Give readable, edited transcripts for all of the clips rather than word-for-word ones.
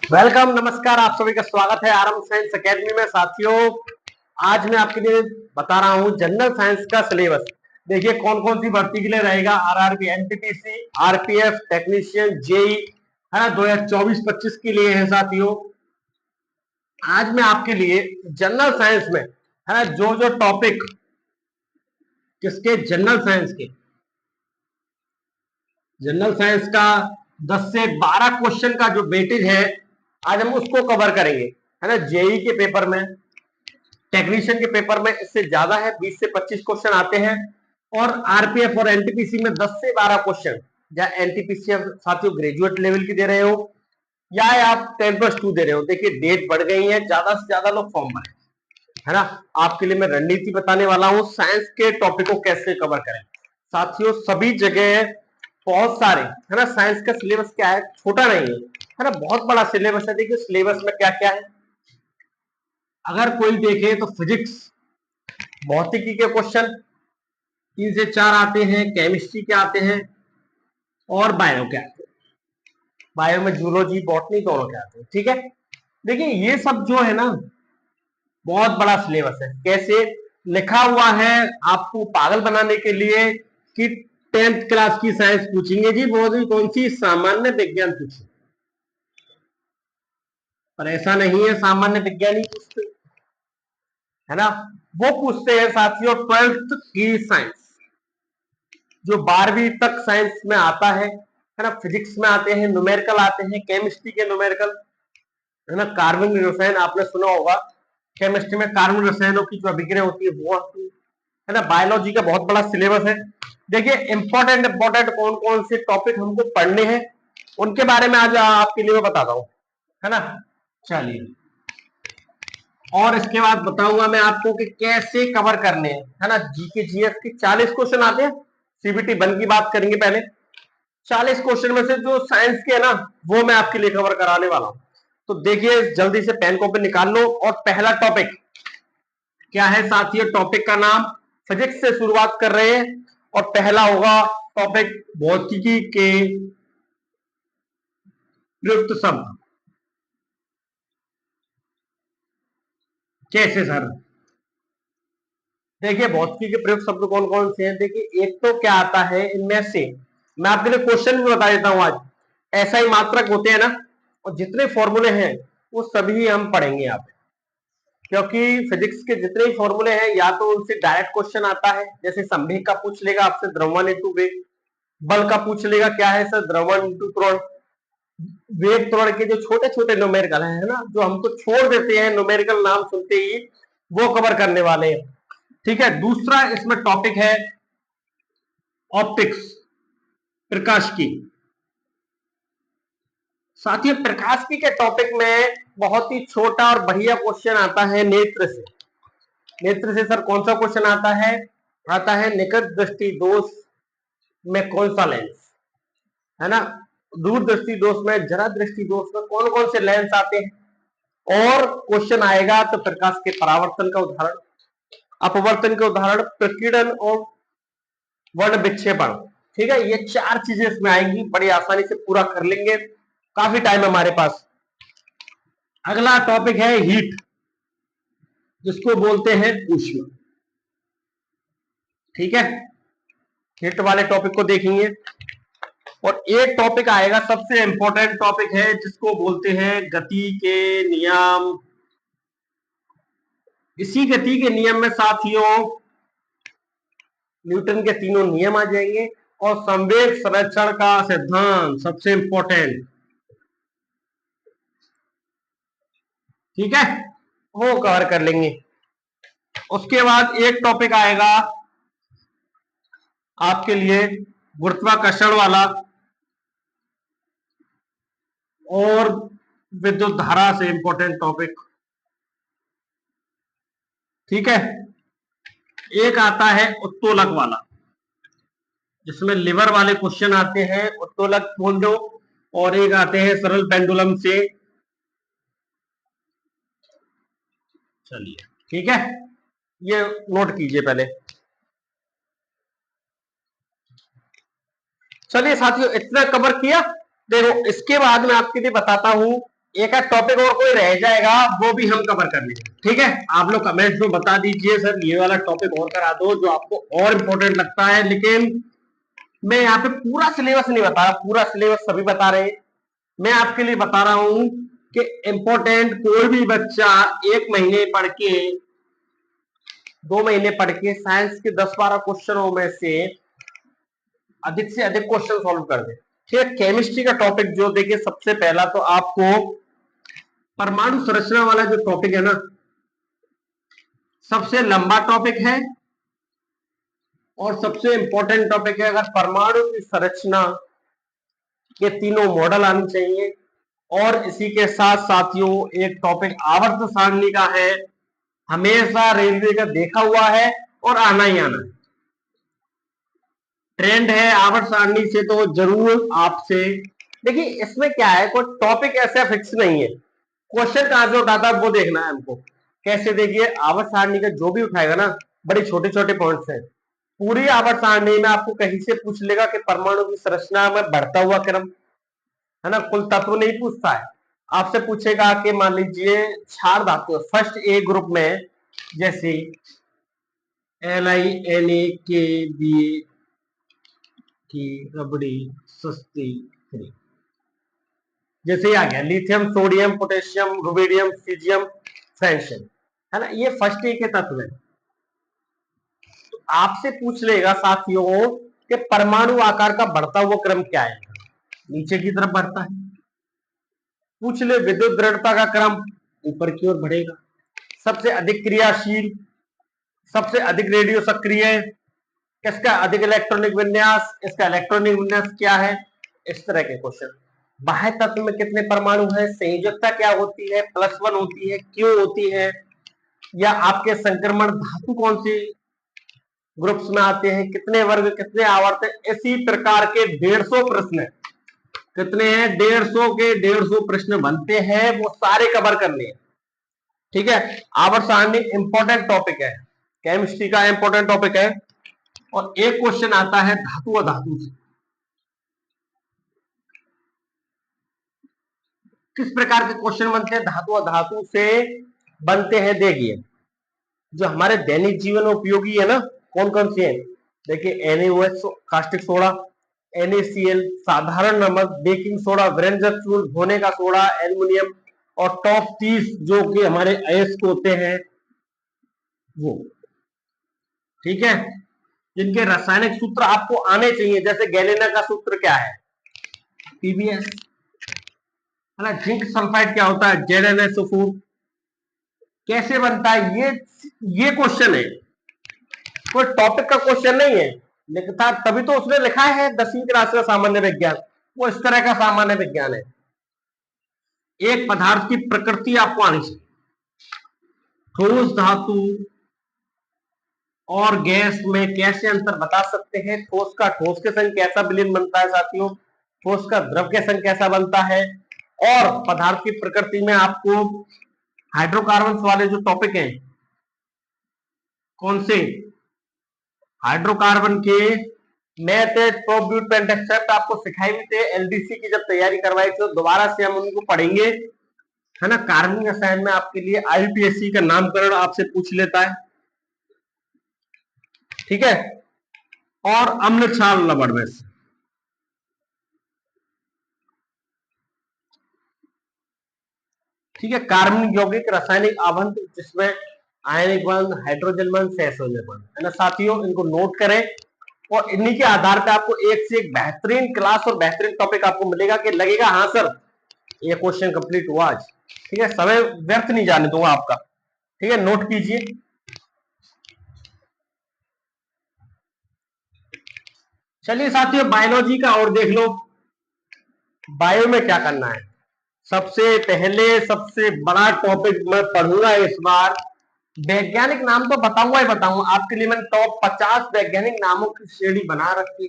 Welcome, नमस्कार, आप सभी का स्वागत है आरंभ साइंस एकेडमी में। साथियों, आज मैं आपके लिए बता रहा हूं जनरल साइंस का सिलेबस। देखिए कौन कौन सी भर्ती के लिए रहेगा। RRB, NTPC, RPF, technician, JE है ना, 2024-25 के लिए है साथियों। आज मैं आपके लिए जनरल साइंस में है ना जो जो टॉपिक किसके जनरल साइंस का 10 से 12 क्वेश्चन का जो वेटेज है, आज हम उसको कवर करेंगे है ना। जेई के पेपर में, टेक्नीशियन के पेपर में इससे ज्यादा है, 20 से 25 क्वेश्चन आते हैं। और आरपीएफ और एनटीपीसी में 10 से 12 क्वेश्चन। या एनटीपीसी साथियों ग्रेजुएट लेवल की दे रहे हो या आप 10+2 दे रहे हो, देखिए डेट बढ़ गई है, ज्यादा से ज्यादा लोग फॉर्म भरे है ना। आपके लिए मैं रणनीति बताने वाला हूं, साइंस के टॉपिक को कैसे कवर करें। साथियों सभी जगह बहुत सारे है ना, साइंस का सिलेबस क्या है, छोटा नहीं है ना, बहुत बड़ा सिलेबस है। देखिए सिलेबस में क्या क्या है, अगर कोई देखे तो फिजिक्स, भौतिकी के क्वेश्चन 3 से 4 आते हैं, केमिस्ट्री के आते हैं और बायो के आते हैं। बायो में जूलॉजी, बॉटनी दोनों के आते हैं। ठीक है, देखिए ये सब जो है ना बहुत बड़ा सिलेबस है। कैसे लिखा हुआ है आपको पागल बनाने के लिए कि 10th क्लास की साइंस पूछेंगे जी, वो भी कौन सी, सामान्य विज्ञान पूछेंगे। पर ऐसा नहीं है, सामान्य विज्ञान ही पूछते है ना, वो पूछते हैं साथियों 12th की साइंस, जो 12वीं तक साइंस में आता है ना। फिजिक्स में आते हैं, न्यूमेरिकल आते हैं, केमिस्ट्री के न्यूमेरिकल है ना, कार्बन रसायन आपने सुना होगा, केमिस्ट्री में कार्बन रसायनों की जो अभिक्रिया होती है वो आती है ना। बायोलॉजी का बहुत बड़ा सिलेबस है। देखिए इंपॉर्टेंट कौन कौन से टॉपिक हमको पढ़ने हैं उनके बारे में आज आपके लिए मैं बताता हूँ है ना। चलिए, और इसके बाद बताऊंगा मैं आपको कि कैसे कवर करने हैं है ना। जीके जीएस के 40 क्वेश्चन आते हैं, सीबीटी 1 की बात करेंगे पहले। 40 क्वेश्चन में से जो साइंस के है ना वो मैं आपके लिए कवर कराने वाला हूं। तो देखिए जल्दी से पेन कॉपी निकाल लो। और पहला टॉपिक क्या है साथियों, टॉपिक का नाम, फिजिक्स से शुरुआत कर रहे हैं और पहला होगा टॉपिक भौतिकी के प्रयुक्त शब्द। कैसे सर, देखिए भौतिकी के प्रयुक्त शब्द कौन कौन से हैं। देखिए एक तो क्या आता है इनमें से, मैं आपके लिए क्वेश्चन भी बता देता हूं आज। ऐसा ही मात्रक होते हैं ना, और जितने फॉर्मूले हैं वो सभी हम पढ़ेंगे यहाँ पे, क्योंकि फिजिक्स के जितने ही फॉर्मूले हैं या तो उनसे डायरेक्ट क्वेश्चन आता है, जैसे संवेग का पूछ लेगा आपसे, द्रव्यमान इंटू वेग। बल का पूछ लेगा, क्या है सर, द्रव्यमान इंटू त्वरण। वेग त्वरण के जो छोटे छोटे न्यूमेरिकल है ना, जो हमको छोड़ देते हैं न्यूमेरिकल नाम सुनते ही, वो कवर करने वाले हैं। ठीक है, दूसरा इसमें टॉपिक है ऑप्टिक्स, प्रकाश की। साथियों प्रकाश की के टॉपिक में बहुत ही छोटा और बढ़िया क्वेश्चन आता है नेत्र से। नेत्र से सर कौन सा क्वेश्चन आता है, आता है निकट दृष्टि दोष में कौन सा लेंस है ना, दूर दृष्टि दोष में, जरा दृष्टि दोष में कौन कौन से लेंस आते हैं। और क्वेश्चन आएगा तो प्रकाश के परावर्तन का उदाहरण, अपवर्तन के उदाहरण, प्रकीर्णन और वर्ण विक्षेपण। ठीक है, ये 4 चीजें इसमें आएंगी, बड़ी आसानी से पूरा कर लेंगे, काफी टाइम है हमारे पास। अगला टॉपिक है हीट, जिसको बोलते हैं ऊष्मा। ठीक है, हीट वाले टॉपिक को देखेंगे। और एक टॉपिक आएगा, सबसे इंपॉर्टेंट टॉपिक है, जिसको बोलते हैं गति के नियम। इसी गति के नियम में साथियों न्यूटन के तीनों नियम आ जाएंगे और संवेग संरक्षण का सिद्धांत सबसे इंपॉर्टेंट। ठीक है, वो कवर कर लेंगे। उसके बाद एक टॉपिक आएगा आपके लिए गुरुत्वाकर्षण वाला और विद्युत धारा से इंपॉर्टेंट टॉपिक। ठीक है, एक आता है उत्तोलक वाला, जिसमें लिवर वाले क्वेश्चन आते हैं, उत्तोलक बोल दो। और एक आते हैं सरल पेंडुलम से। चलिए ठीक है, ये नोट कीजिए पहले। चलिए साथियों इतना कवर किया। देखो इसके बाद मैं आपके लिए बताता हूं एक आध टॉपिक और कोई रह जाएगा, वो भी हम कवर कर लेंगे। ठीक है, आप लोग कमेंट्स में बता दीजिए सर ये वाला टॉपिक और करा दो जो आपको और इंपॉर्टेंट लगता है। लेकिन मैं यहाँ पे पूरा सिलेबस नहीं बता रहा, पूरा सिलेबस सभी बता रहे हैं, मैं आपके लिए बता रहा हूं कि इंपॉर्टेंट कोई भी बच्चा 1 महीने पढ़ के 2 महीने पढ़ के साइंस के 10-12 क्वेश्चनों में से अधिक क्वेश्चन सॉल्व कर दे। ठीक है, केमिस्ट्री का टॉपिक जो देखिए, सबसे पहला तो आपको परमाणु संरचना वाला जो टॉपिक है ना, सबसे लंबा टॉपिक है और सबसे इंपॉर्टेंट टॉपिक है। अगर परमाणु की संरचना के तीनों मॉडल आने चाहिए, और इसी के साथ साथियों एक टॉपिक आवर्त सारणी का है, हमेशा रेलवे का देखा हुआ है और आना ही आना है, ट्रेंड है आवर्त सारणी से, तो जरूर आपसे। देखिए इसमें क्या है, कोई टॉपिक ऐसा फिक्स नहीं है, क्वेश्चन कहां से उठाता है वो देखना है हमको। कैसे, देखिए आवर्त सारणी का जो भी उठाएगा ना, बड़े छोटे छोटे पॉइंट्स हैं, पूरी आवर्त सारणी में आपको कहीं से पूछ लेगा कि परमाणु की संरचना में बढ़ता हुआ क्रम, है ना, कुल तत्व नहीं पूछता है, आपसे पूछेगा कि मान लीजिए क्षार धातु फर्स्ट ए ग्रुप में, जैसे LiNaKBA की रबड़ी सस्ती फ्री, जैसे ही आ गया lithium, sodium, potassium, rubidium, caesium, francium, है ना, ये फर्स्ट ए के तत्व है। तो आपसे पूछ लेगा साथियों कि परमाणु आकार का बढ़ता हुआ क्रम क्या है, नीचे की तरफ बढ़ता है। पूछ ले विद्युत दृढ़ता का क्रम, ऊपर की ओर बढ़ेगा। सबसे अधिक क्रियाशील, सबसे अधिक रेडियो सक्रिय, किसका अधिक इलेक्ट्रॉनिक विन्यास, इसका इलेक्ट्रॉनिक विन्यास क्या है, इस तरह के क्वेश्चन। बाह्य तत्व में कितने परमाणु है, संयोजकता क्या होती है, +1 होती है, क्यों होती है, या आपके संक्रमण धातु कौन सी ग्रुप्स में आते हैं, कितने वर्ग, कितने आवर्त, इसी प्रकार के 150 प्रश्न, कितने हैं 150 के 150 प्रश्न बनते हैं, वो सारे कवर करने हैं। ठीक है, आवर्त सारणी इंपॉर्टेंट टॉपिक है, केमिस्ट्री का इंपॉर्टेंट टॉपिक है। और एक क्वेश्चन आता है धातु और धातु से, किस प्रकार के क्वेश्चन बनते हैं धातु और धातु से बनते हैं। देखिए जो हमारे दैनिक जीवन में उपयोगी है ना, कौन कौन से हैं, देखिए NaOH कास्टिक सोडा, NaCl साधारण नमक, बेकिंग सोडा, व्यंजक चूर्ण, धोने का सोडा, एल्युमिनियम, और टॉप 30 जो कि हमारे अयस्क होते हैं वो। ठीक है, जिनके रासायनिक सूत्र आपको आने चाहिए, जैसे गैलेना का सूत्र क्या है, PbS, है ना, जिंक सल्फाइड क्या होता है, ZnSO4, कैसे बनता है, ये क्वेश्चन है, कोई टॉपिक का क्वेश्चन नहीं है, लिखता तभी तो उसने लिखा है 10वीं क्लास का सामान्य विज्ञान, वो इस तरह का सामान्य विज्ञान है। एक पदार्थ की प्रकृति आपको आनी चाहिए, ठोस धातु और गैस में कैसे अंतर बता सकते हैं, ठोस का ठोस के संग कैसा विलीन बनता है साथियों, ठोस का द्रव के संग कैसा बनता है, और पदार्थ की प्रकृति में आपको हाइड्रोकार्बन वाले जो टॉपिक हैं, कौन से हाइड्रोकार्बन के मैथ टॉप ब्यूट पेंटेक्सेप्ट आपको सिखाई भी थे, LDC की जब तैयारी करवाई थी, तो दोबारा से हम उनको पढ़ेंगे, है ना। कार्बनिक रसायन में आपके लिए IUPAC का नामकरण आपसे पूछ लेता है, ठीक है, और अम्ल क्षार लवण में से, ठीक है, कार्बनिक यौगिक रासायनिक आबंध जिसमें आयनिक बंध, हाइड्रोजन बंध, सहसंयोजक बंध, है ना साथियों, इनको नोट करें, और इन्हीं के आधार पर आपको एक से एक बेहतरीन क्लास और बेहतरीन टॉपिक आपको मिलेगा कि लगेगा हाँ सर ये क्वेश्चन कंप्लीट हुआ आज। ठीक है, समय व्यर्थ नहीं जाने दूंगा आपका, ठीक है, नोट कीजिए। चलिए साथियों बायोलॉजी का और देख लो, बायो में क्या करना है। सबसे पहले सबसे बड़ा टॉपिक मैं पढ़ूंगा इस बार, वैज्ञानिक नाम तो बताऊंगा ही बताऊंगा आपके लिए, मैंने टॉप 50 वैज्ञानिक नामों की श्रेणी बना रखी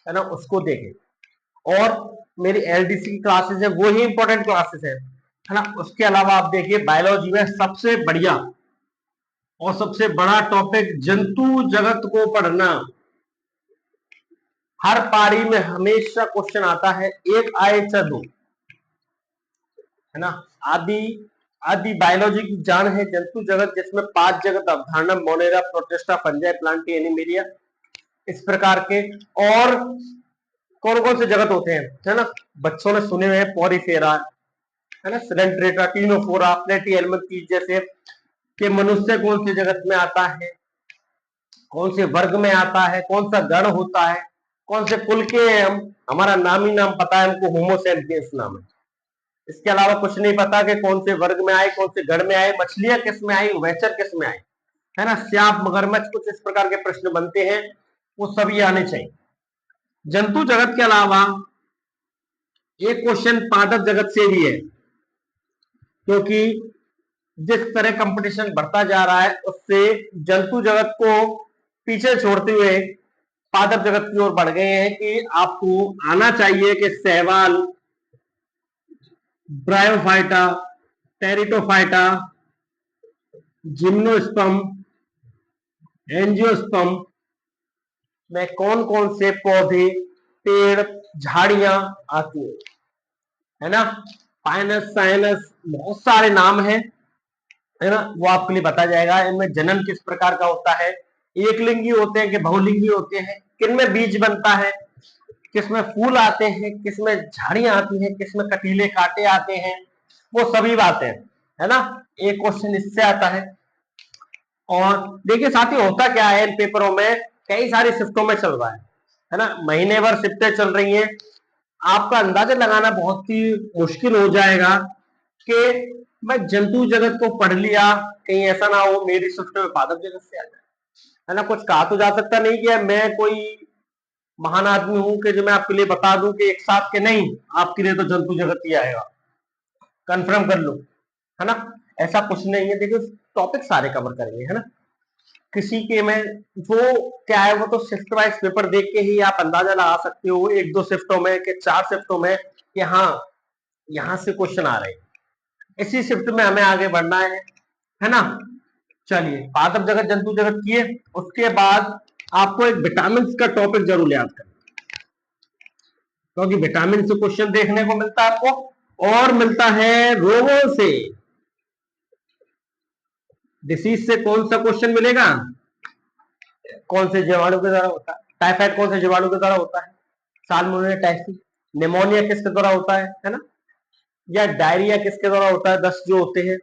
है ना, उसको देखें। और मेरी LDC की क्लासेस है, वो ही इंपॉर्टेंट क्लासेस है ना। उसके अलावा आप देखिए बायोलॉजी में सबसे बढ़िया और सबसे बड़ा टॉपिक जंतु जगत को पढ़ना। हर पारी में हमेशा क्वेश्चन आता है, एक आए चाहे दो, है ना। आदि आदि बायोलॉजी की जान है जंतु जगत, जिसमें 5 जगत अवधारणा, Monera, protista, fungi, Plantae, animalia, इस प्रकार के। और कौन कौन से जगत होते हैं, है ना, बच्चों ने सुने हुए हैं, पॉरीफेरा, है ना, सिलेंट्रेटा, टीनोफोरा, प्लेटी एल्मंथीज जैसे। कि मनुष्य कौन से जगत में आता है, कौन से वर्ग में आता है, कौन सा गण होता है, कौन से कुल के हम, हमारा नाम ही नाम पता है हमको, होमोसेपियंस नाम है। इसके अलावा कुछ नहीं पता कि कौन से वर्ग में आए, कौन से गण में आए, मछलियां किस में आई, उभयचर किस में आए, है ना, सांप, मगरमच्छ, कुछ इस प्रकार के प्रश्न बनते हैं, वो सभी आने चाहिए। जंतु जगत के अलावा एक क्वेश्चन पादप जगत से भी है, क्योंकि जिस तरह कंपटीशन बढ़ता जा रहा है उससे जंतु जगत को पीछे छोड़ते हुए पादप जगत की ओर बढ़ गए हैं कि आपको आना चाहिए कि Sahiwal, bryophyta, Pteridophyta, gymnosperm, angiosperm में कौन कौन से पौधे, पेड़, झाड़ियां आती है ना। पाइनस, साइनस, बहुत सारे नाम हैं, है ना, वो आपके लिए बताया जाएगा। इनमें जनन किस प्रकार का होता है, एक लिंगी होते हैं कि बहुलिंगी होते हैं, किनमें बीज बनता है, किसमें फूल आते हैं, किसमें झाड़ियां आती हैं, किसमें कटीले कांटे आते हैं, वो सभी बातें, है ना। एक क्वेश्चन इससे आता है। और देखिए साथियों, होता क्या है इन पेपरों में, कई सारी शिफ्टों में चल रहा है ना, महीने भर शिफ्टें चल रही हैं। आपका अंदाजा लगाना बहुत ही मुश्किल हो जाएगा कि मैं जंतु जगत को पढ़ लिया, कहीं ऐसा ना हो मेरी शिफ्ट में पादप जगत से आ जाए, है ना। कुछ कहा तो जा सकता नहीं कि मैं कोई महान आदमी हूं कि जो मैं आपके लिए बता दूं कि एक साथ के नहीं, आपके लिए तो जंतु जगत ही आएगा, कंफर्म कर लो, है ना। ऐसा कुछ नहीं है। देखिए टॉपिक सारे कवर करेंगे, है ना। किसी के में वो क्या है, वो तो शिफ्ट वाइज पेपर देख के ही आप अंदाजा लगा सकते हो, एक दो शिफ्टों में कि 4 शिफ्टों में कि हाँ यहां से क्वेश्चन आ रहे हैं, इसी शिफ्ट में हमें आगे बढ़ना है ना। चलिए पादप जगत, जंतु जगत किए, उसके बाद आपको एक विटामिन का टॉपिक जरूर याद करना, क्योंकि विटामिन से क्वेश्चन देखने को मिलता है आपको, और मिलता है रोगों से। डिसीज से कौन सा क्वेश्चन मिलेगा, कौन से जीवाणु के द्वारा होता है, टाइफाइड कौन से जीवाणु के द्वारा होता है, साल्मोनेला टाइफी, निमोनिया किसके द्वारा होता है ना, या डायरिया किसके द्वारा होता है, 10 जो होते हैं,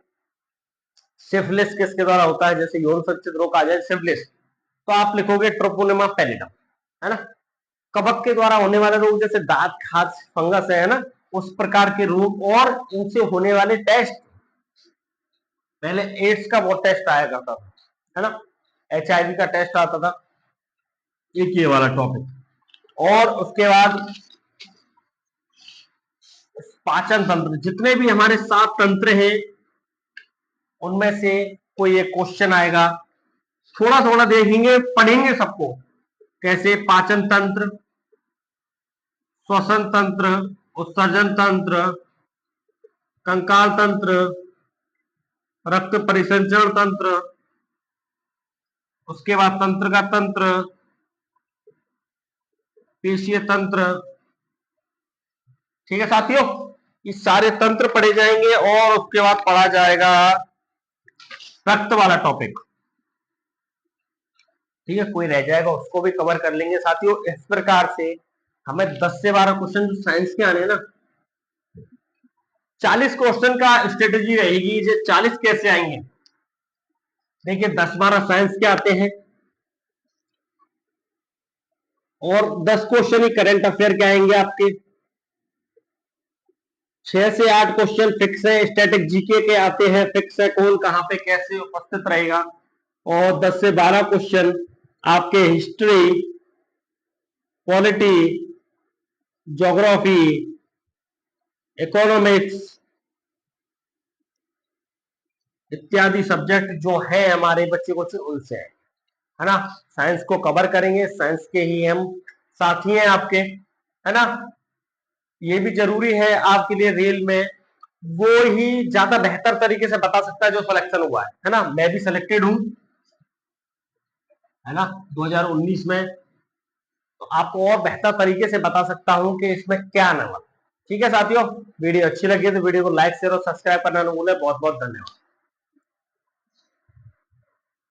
सिफिलिस किसके द्वारा होता है, जैसे यौन संचित रोग आ जाए सिफिलिस, तो आप लिखोगे ट्रोपोनिमा पैलिडम, है ना। कवक के द्वारा होने वाले रोग जैसे दांत, खाज, फंगस है ना, उस प्रकार के रोग, और इनसे होने वाले टेस्ट, पहले एड्स का बहुत टेस्ट आया करता था, है ना, HIV का टेस्ट आता था, एक ये वाला टॉपिक। और उसके बाद पाचन तंत्र, जितने भी हमारे 7 तंत्र हैं उनमें से कोई एक क्वेश्चन आएगा, थोड़ा थोड़ा देखेंगे, पढ़ेंगे सबको, कैसे पाचन तंत्र, श्वसन तंत्र, उत्सर्जन तंत्र, कंकाल तंत्र, रक्त परिसंचरण तंत्र, उसके बाद तंत्र का तंत्र, पेशीय तंत्र। ठीक है साथियों, ये सारे तंत्र पढ़े जाएंगे, और उसके बाद पढ़ा जाएगा रक्त वाला टॉपिक। ठीक है, कोई रह जाएगा उसको भी कवर कर लेंगे साथियों। इस प्रकार से हमें 10 से 12 क्वेश्चन जो साइंस के आने हैं ना, 40 क्वेश्चन का स्ट्रेटेजी रहेगी, जो 40 कैसे आएंगे। देखिए 10-12 साइंस के आते हैं, और 10 क्वेश्चन ही करंट अफेयर के आएंगे आपके, 6 से 8 क्वेश्चन फिक्स है, स्टैटिक जीके के आते हैं, फिक्स है कौन कहां पे कैसे उपस्थित रहेगा। और 10 से 12 क्वेश्चन आपके हिस्ट्री, पॉलिटी, ज्योग्राफी, इकोनॉमिक्स इत्यादि सब्जेक्ट जो है हमारे बच्चे को उनसे है ना। साइंस को कवर करेंगे, साइंस के ही हम साथी हैं आपके, है ना। ये भी जरूरी है आपके लिए, रेल में वो ही ज्यादा बेहतर तरीके से बता सकता है जो सिलेक्शन हुआ है ना। मैं भी सिलेक्टेड हूं, है ना, 2019 में, तो आपको और बेहतर तरीके से बता सकता हूं कि इसमें क्या आने वाला। ठीक है साथियों, वीडियो अच्छी लगी तो वीडियो को लाइक शेयर और सब्सक्राइब करना न भूलें। बहुत बहुत धन्यवाद।